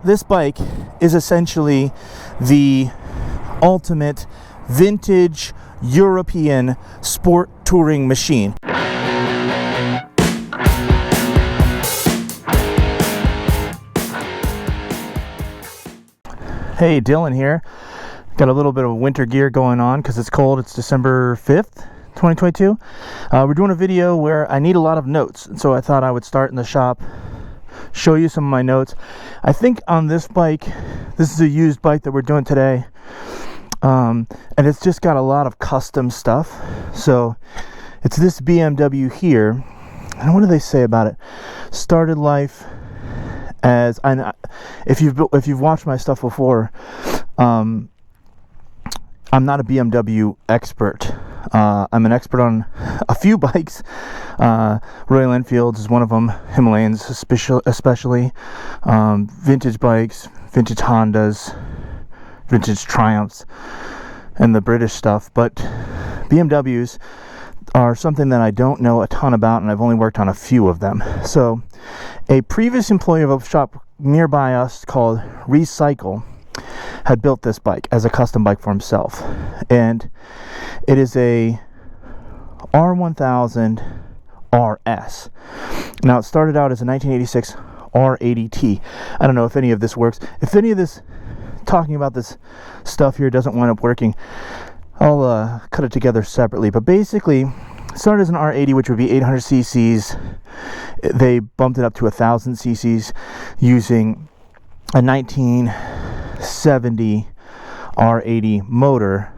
This bike is essentially the ultimate vintage European sport touring machine. Hey, Dylan here. Got a little bit of winter gear going on because it's cold. It's December 5th, 2022. We're doing a video where I need a lot of notes, and so I thought I would start in the shop, show you some of my notes. I think on this bike, this is a used bike that we're doing today, and it's just got a lot of custom stuff. So it's this BMW here, and what do they say about it? Started life as, if you've watched my stuff before, I'm not a BMW expert. I'm an expert on a few bikes. Royal Enfields is one of them, Himalayans especially, vintage bikes, vintage Hondas, vintage Triumphs, and the British stuff. But BMWs are something that I don't know a ton about, and I've only worked on a few of them. So a previous employee of a shop nearby us called Recycle had built this bike as a custom bike for himself, and it is a R1000 RS. Now, it started out as a 1986 R80T. I don't know if any of this works. If any of this talking about this stuff here doesn't wind up working, I'll cut it together separately. But basically, it started as an R80, which would be 800 cc's. They bumped it up to 1,000 cc's using a 1970 R80 motor,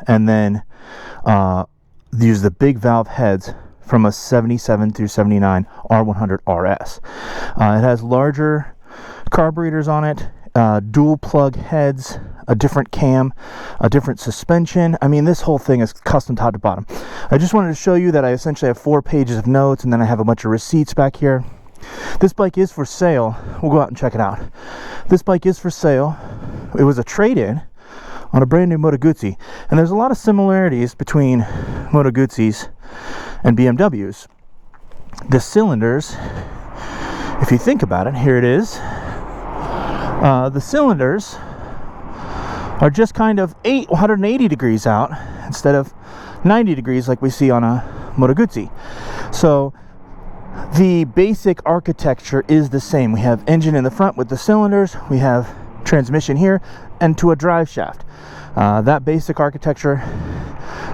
and then use the big valve heads from a 77 through 79 R100 RS. It has larger carburetors on it, dual plug heads, a different cam, a different suspension. I mean, this whole thing is custom top to bottom. I just wanted to show you that I essentially have 4 pages of notes, and then I have a bunch of receipts back here. This bike is for sale. We'll go out and check it out. This bike is for sale. It was a trade-in on a brand new Moto Guzzi, and there's a lot of similarities between Moto Guzzis and BMWs. The cylinders, if you think about it, here it is. The cylinders are just kind of 180 degrees out instead of 90 degrees like we see on a Moto Guzzi. So the basic architecture is the same. We have engine in the front with the cylinders, we have transmission here, and to a drive shaft. That basic architecture,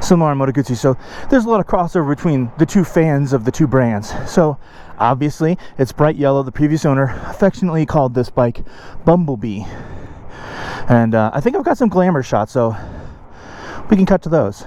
similar on Moto Guzzi. So there's a lot of crossover between the two fans of the two brands. So obviously it's bright yellow. The previous owner affectionately called this bike Bumblebee. And I think I've got some Glamour shots, so we can cut to those.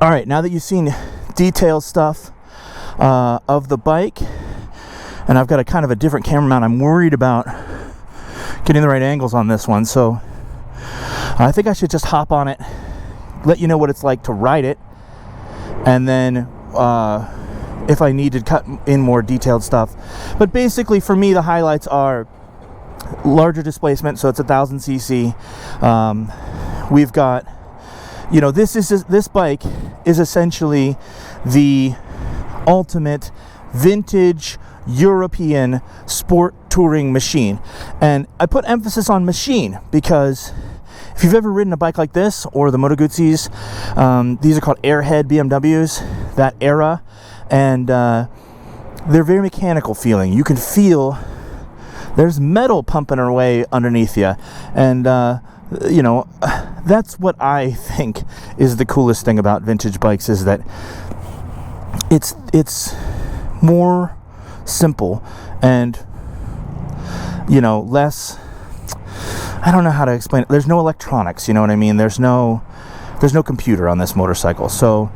All right, now that you've seen detailed stuff of the bike, and I've got a kind of a different camera mount, I'm worried about getting the right angles on this one, so I think I should just hop on it, let you know what it's like to ride it, and then if I need to cut in more detailed stuff. But basically for me, the highlights are larger displacement, so it's 1,000 cc. We've got, you know, this bike is essentially the ultimate vintage European sport touring machine. And I put emphasis on machine because if you've ever ridden a bike like this or the Moto Guzzis, these are called airhead BMWs, that era, and they're very mechanical feeling. You can feel there's metal pumping away underneath you, and you know, that's what I think is the coolest thing about vintage bikes, is that it's more simple and, you know, less, I don't know how to explain it. There's no electronics, you know what I mean? There's no computer on this motorcycle, so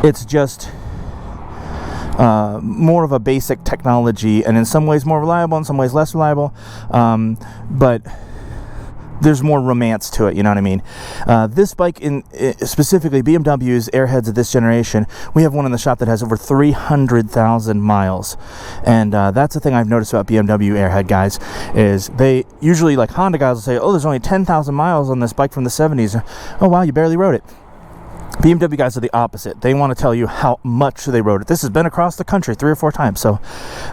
it's just more of a basic technology, and in some ways more reliable, in some ways less reliable, but there's more romance to it, you know what I mean? This bike, specifically BMW's Airheads of this generation, we have one in the shop that has over 300,000 miles, and that's the thing I've noticed about BMW Airhead guys, is they usually, like Honda guys will say, oh, there's only 10,000 miles on this bike from the 70s. Oh wow, you barely rode it. BMW guys are the opposite. They want to tell you how much they rode it. This has been across the country 3 or 4 times, so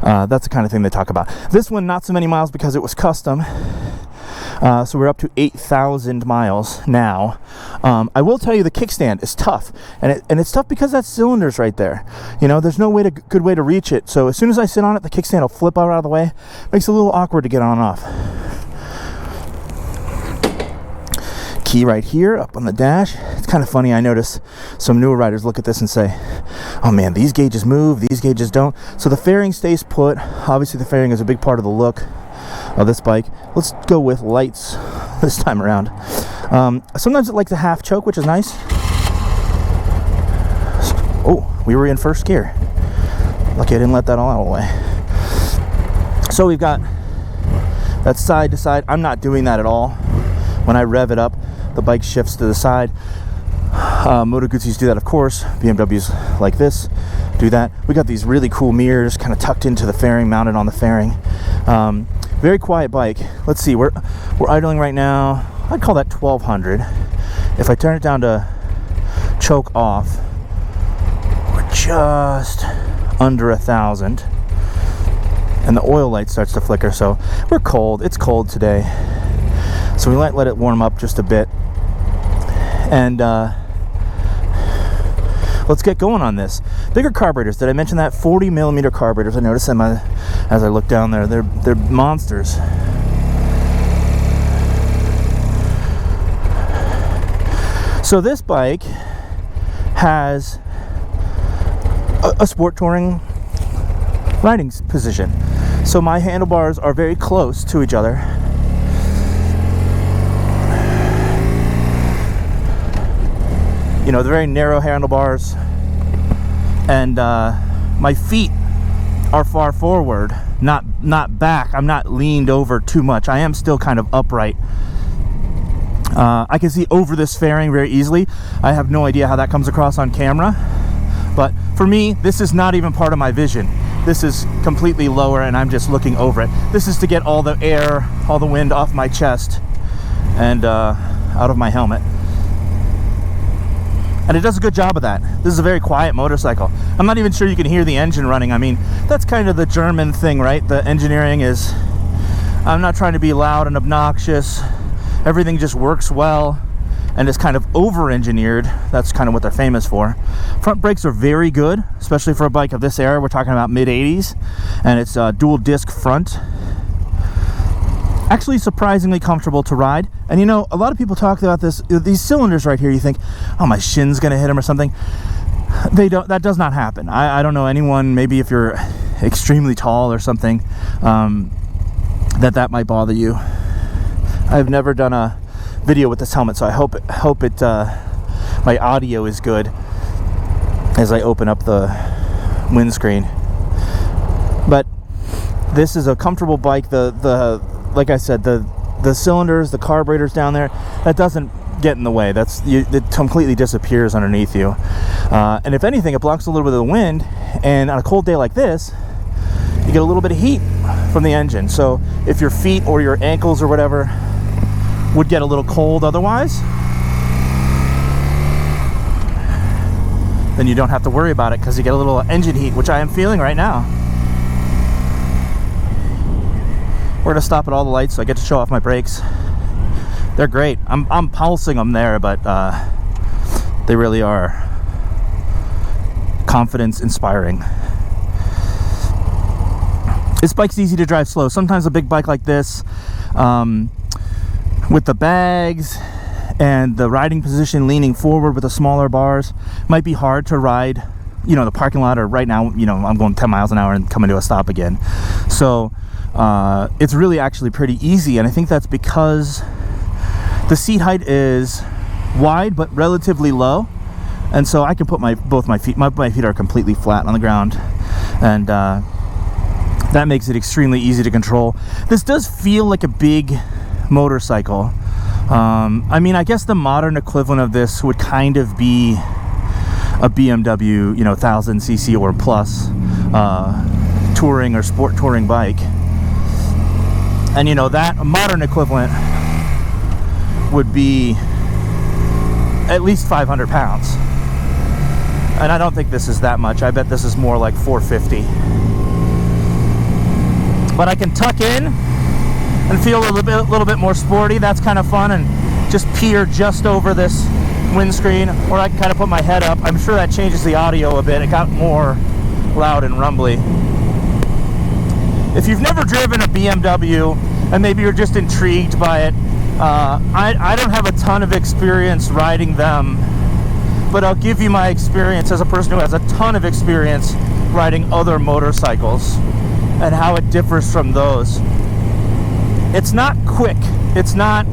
that's the kind of thing they talk about. This one, not so many miles because it was custom. So we're up to 8,000 miles now. I will tell you the kickstand is tough, and it's tough because that cylinder's right there. You know, there's no good way to reach it. So as soon as I sit on it, the kickstand will flip out of the way. Makes it a little awkward to get on and off. Key right here up on the dash. It's kind of funny. I notice some newer riders look at this and say, oh man, these gauges move, these gauges don't. So the fairing stays put. Obviously the fairing is a big part of the look of this bike. Let's go with lights this time around. Sometimes it likes a half choke, which is nice. Oh, we were in first gear. Lucky I didn't let that all out of the way. So we've got that side to side. I'm not doing that at all. When I rev it up, the bike shifts to the side. Moto Guzzis do that, of course. BMWs like this do that. We got these really cool mirrors kind of tucked into the fairing, mounted on the fairing. Very quiet bike. Let's see, we're idling right now. I'd call that 1200. If I turn it down to choke off, we're just under 1,000. And the oil light starts to flicker, so we're cold. It's cold today. So we might let it warm up just a bit. And let's get going on this. Bigger carburetors. Did I mention that? 40 millimeter carburetors. I noticed them as I look down there. They're monsters. So this bike has a sport touring riding position. So my handlebars are very close to each other. You know, they're very narrow handlebars, and my feet are far forward, not back. I'm not leaned over too much. I am still kind of upright. I can see over this fairing very easily. I have no idea how that comes across on camera, but for me, this is not even part of my vision. This is completely lower, and I'm just looking over it. This is to get all the air, all the wind off my chest and out of my helmet. And it does a good job of that. This is a very quiet motorcycle. I'm not even sure you can hear the engine running. I mean, that's kind of the German thing, right? The engineering is, I'm not trying to be loud and obnoxious. Everything just works well and is kind of over-engineered. That's kind of what they're famous for. Front brakes are very good, especially for a bike of this era. We're talking about mid-80s, and it's a dual disc front. Actually surprisingly comfortable to ride. And you know, a lot of people talk about these cylinders right here. You think, oh, my shin's gonna hit them or something. That does not happen. I don't know anyone, maybe if you're extremely tall or something, that might bother you. I've never done a video with this helmet, so I hope my audio is good as I open up the windscreen. But this is a comfortable bike. Like I said, the cylinders, the carburetors down there, that doesn't get in the way. It completely disappears underneath you. And if anything, it blocks a little bit of the wind. And on a cold day like this, you get a little bit of heat from the engine. So if your feet or your ankles or whatever would get a little cold otherwise, then you don't have to worry about it because you get a little engine heat, which I am feeling right now. We're gonna stop at all the lights so I get to show off my brakes. They're great. I'm pulsing them there, but they really are confidence inspiring. This bike's easy to drive slow. Sometimes a big bike like this, with the bags and the riding position leaning forward with the smaller bars, might be hard to ride you know, the parking lot, or right now, you know, I'm going 10 miles an hour and coming to a stop again. So it's really actually pretty easy, and I think that's because the seat height is wide but relatively low, and so I can put both my feet are completely flat on the ground, and that makes it extremely easy to control. This does feel like a big motorcycle. I mean, I guess the modern equivalent of this would kind of be a BMW, you know, 1000cc or plus touring or sport touring bike. And you know, that modern equivalent would be at least 500 pounds. And I don't think this is that much. I bet this is more like 450. But I can tuck in and feel a little bit more sporty. That's kind of fun, and just peer just over this windscreen, or I can kind of put my head up. I'm sure that changes the audio a bit. It got more loud and rumbly. If you've never driven a BMW and maybe you're just intrigued by it, I don't have a ton of experience riding them, but I'll give you my experience as a person who has a ton of experience riding other motorcycles and how it differs from those. It's not quick. It's not,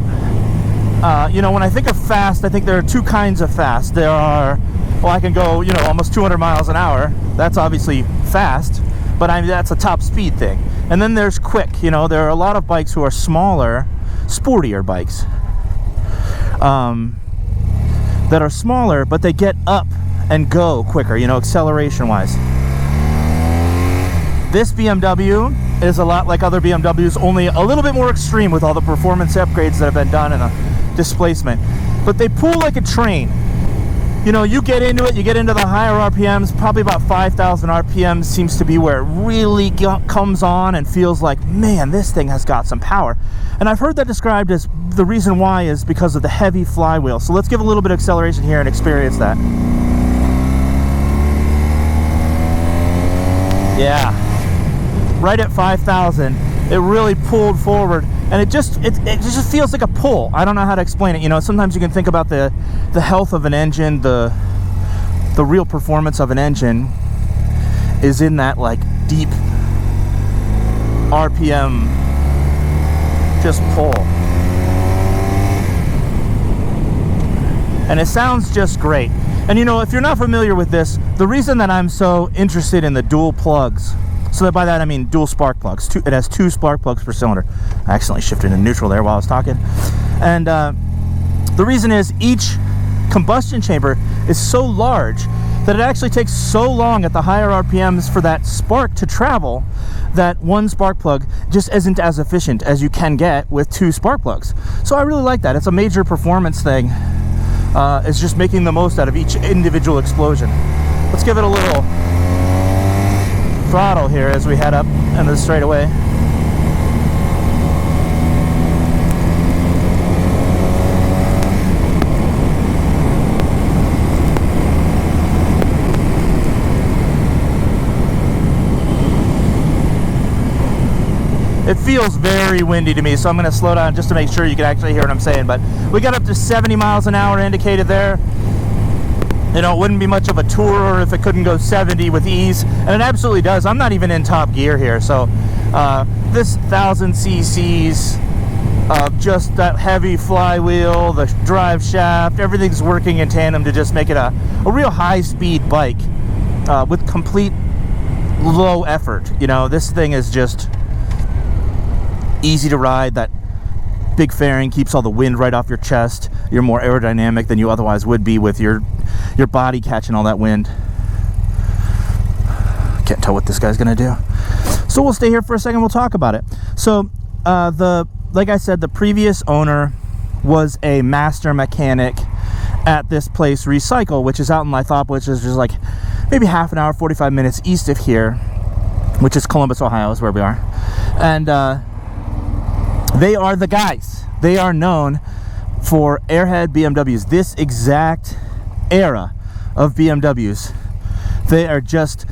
you know, when I think of fast, I think there are two kinds of fast. There are, well, I can go, you know, almost 200 miles an hour. That's obviously fast, but that's a top speed thing. And then there's quick. You know, there are a lot of bikes who are smaller, sportier bikes that are smaller, but they get up and go quicker, you know, acceleration wise. This BMW is a lot like other BMWs, only a little bit more extreme with all the performance upgrades that have been done and the displacement. But they pull like a train. You know, you get into it, you get into the higher RPMs, probably about 5,000 RPMs seems to be where it really comes on and feels like, man, this thing has got some power. And I've heard that described as the reason why is because of the heavy flywheel. So let's give a little bit of acceleration here and experience that. Yeah. Right at 5,000, it really pulled forward, and it just feels like a pull. I don't know how to explain it. You know, sometimes you can think about the health of an engine, the real performance of an engine is in that like deep RPM just pull. And it sounds just great. And you know, if you're not familiar with this, the reason that I'm so interested in the dual plugs, so by that I mean dual spark plugs. It has 2 spark plugs per cylinder. I accidentally shifted into neutral there while I was talking. And the reason is each combustion chamber is so large that it actually takes so long at the higher RPMs for that spark to travel that one spark plug just isn't as efficient as you can get with 2 spark plugs. So I really like that. It's a major performance thing. It's just making the most out of each individual explosion. Let's give it a little throttle here as we head up into the straightaway. It feels very windy to me, so I'm going to slow down just to make sure you can actually hear what I'm saying. But we got up to 70 miles an hour indicated there. You know, it wouldn't be much of a tour if it couldn't go 70 with ease, and it absolutely does. I'm not even in top gear here, so this 1000 cc's, just that heavy flywheel, the drive shaft, everything's working in tandem to just make it a real high-speed bike with complete low effort. You know, this thing is just easy to ride. That big fairing keeps all the wind right off your chest. You're more aerodynamic than you otherwise would be with your body catching all that wind. Can't tell what this guy's gonna do. So we'll stay here for a second, we'll talk about it. So like I said, the previous owner was a master mechanic at this place, Recycle, which is out in Lathrop, which is just like maybe half an hour, 45 minutes east of here, which is Columbus, Ohio is where we are. And they are the guys. They are known for airhead BMWs. This exact era of BMWs, they are just,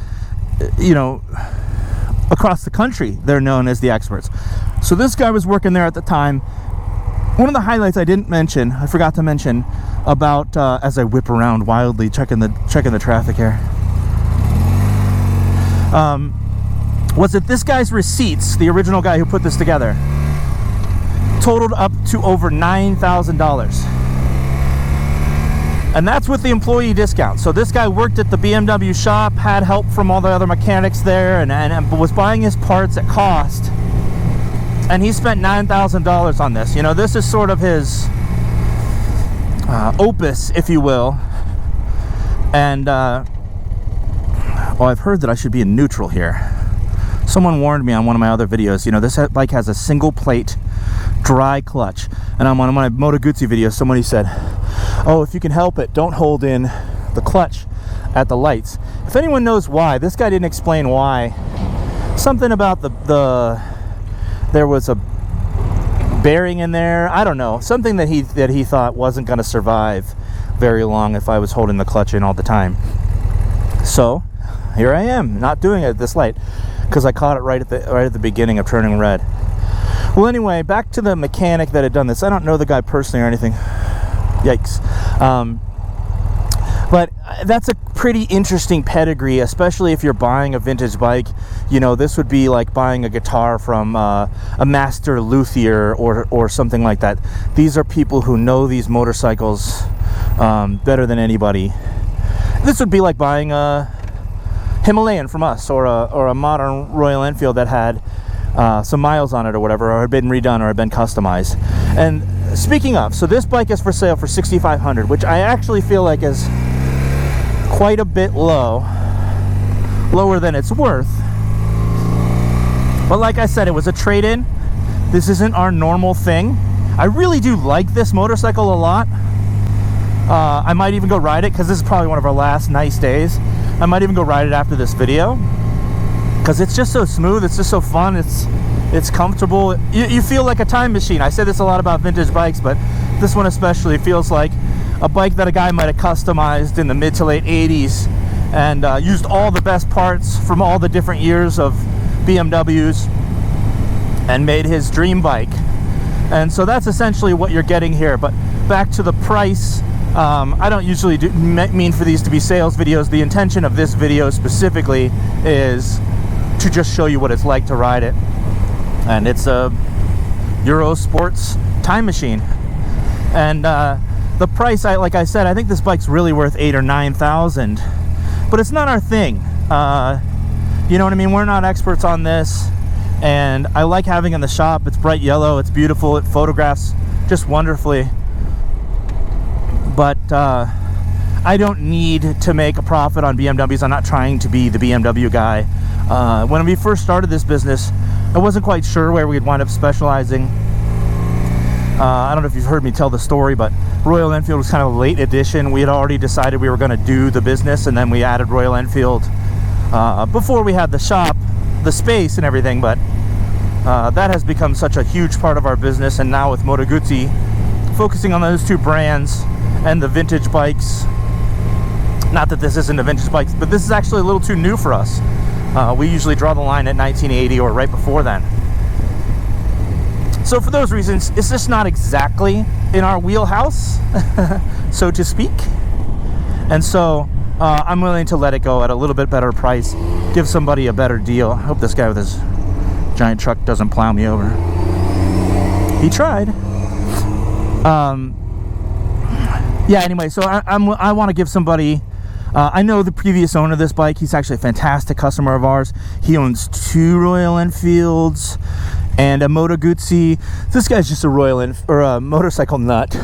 you know, across the country, they're known as the experts. So this guy was working there at the time. One of the highlights I didn't mention, I forgot to mention about as I whip around wildly checking the traffic here. was that this guy's receipts, the original guy who put this together, totaled up to over $9,000. And that's with the employee discount. So this guy worked at the BMW shop, had help from all the other mechanics there, and was buying his parts at cost. And he spent $9,000 on this. You know, this is sort of his opus, if you will. And, well, I've heard that I should be in neutral here. Someone warned me on one of my other videos, you know, this bike has a single plate dry clutch. And on one of my Moto Guzzi videos, somebody said, oh, if you can help it, don't hold in the clutch at the lights. If anyone knows why, this guy didn't explain why. Something about there was a bearing in there. I don't know. Something that he thought wasn't going to survive very long if I was holding the clutch in all the time. So here I am, not doing it at this light, because I caught it right at the beginning of turning red. Well, anyway, back to the mechanic that had done this. I don't know the guy personally or anything. Yikes. But that's a pretty interesting pedigree, especially if you're buying a vintage bike. You know, this would be like buying a guitar from a master luthier or something like that. These are people who know these motorcycles better than anybody. This would be like buying a Himalayan from us, or a modern Royal Enfield that had some miles on it or whatever, or had been redone or had been customized. And speaking of, so this bike is for sale for $6,500, which I actually feel like is quite a bit lower than it's worth. But like I said, it was a trade-in. This isn't our normal thing. I really do like this motorcycle a lot. I might even go ride it, because this is probably one of our last nice days. I might even go ride it after this video, because it's just so smooth, it's just so fun, it's comfortable. You feel like a time machine. I say this a lot about vintage bikes, but this one especially feels like a bike that a guy might have customized in the mid to late 80s and used all the best parts from all the different years of BMWs and made his dream bike. And so that's essentially what you're getting here. But back to the price, I don't usually mean for these to be sales videos. The intention of this video specifically is to just show you what it's like to ride it. And it's a Euro Sports time machine. And the price, like I said, I think this bike's really worth $8,000 or $9,000, but it's not our thing. You know what I mean? We're not experts on this, and I like having it in the shop. It's bright yellow, it's beautiful, it photographs just wonderfully. But I don't need to make a profit on BMWs. I'm not trying to be the BMW guy. When we first started this business, I wasn't quite sure where we'd wind up specializing. I don't know if you've heard me tell the story, but Royal Enfield was kind of a late addition. We had already decided we were going to do the business, and then we added Royal Enfield before we had the shop, the space and everything. But that has become such a huge part of our business, and now with Moto Guzzi, focusing on those two brands and the vintage bikes. Not that this isn't a vintage bike, but this is actually a little too new for us. We usually draw the line at 1980 or right before then. So for those reasons, it's just not exactly in our wheelhouse, so to speak. And so I'm willing to let it go at a little bit better price, give somebody a better deal. I hope this guy with his giant truck doesn't plow me over. He tried. Yeah, anyway, so I want to give somebody... I know the previous owner of this bike. He's actually a fantastic customer of ours. He owns 2 Royal Enfields and a Moto Guzzi. This guy's just a a motorcycle nut,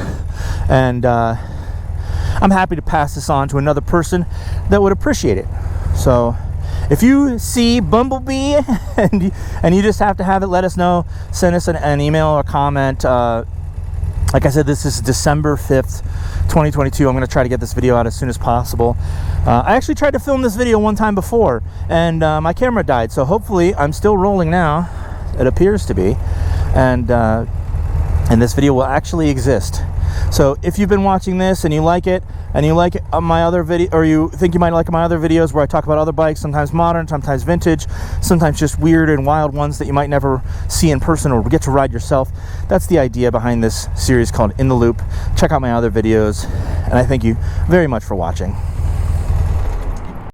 and I'm happy to pass this on to another person that would appreciate it. So if you see Bumblebee and you just have to have it, let us know. Send us an email or comment. Like I said, this is December 5th, 2022. I'm going to try to get this video out as soon as possible. I actually tried to film this video one time before, and my camera died. So hopefully I'm still rolling now. It appears to be. And this video will actually exist. So if you've been watching this and you like it, and you like my other video, or you think you might like my other videos where I talk about other bikes, sometimes modern, sometimes vintage, sometimes just weird and wild ones that you might never see in person or get to ride yourself, that's the idea behind this series called In the Loop. Check out my other videos, and I thank you very much for watching.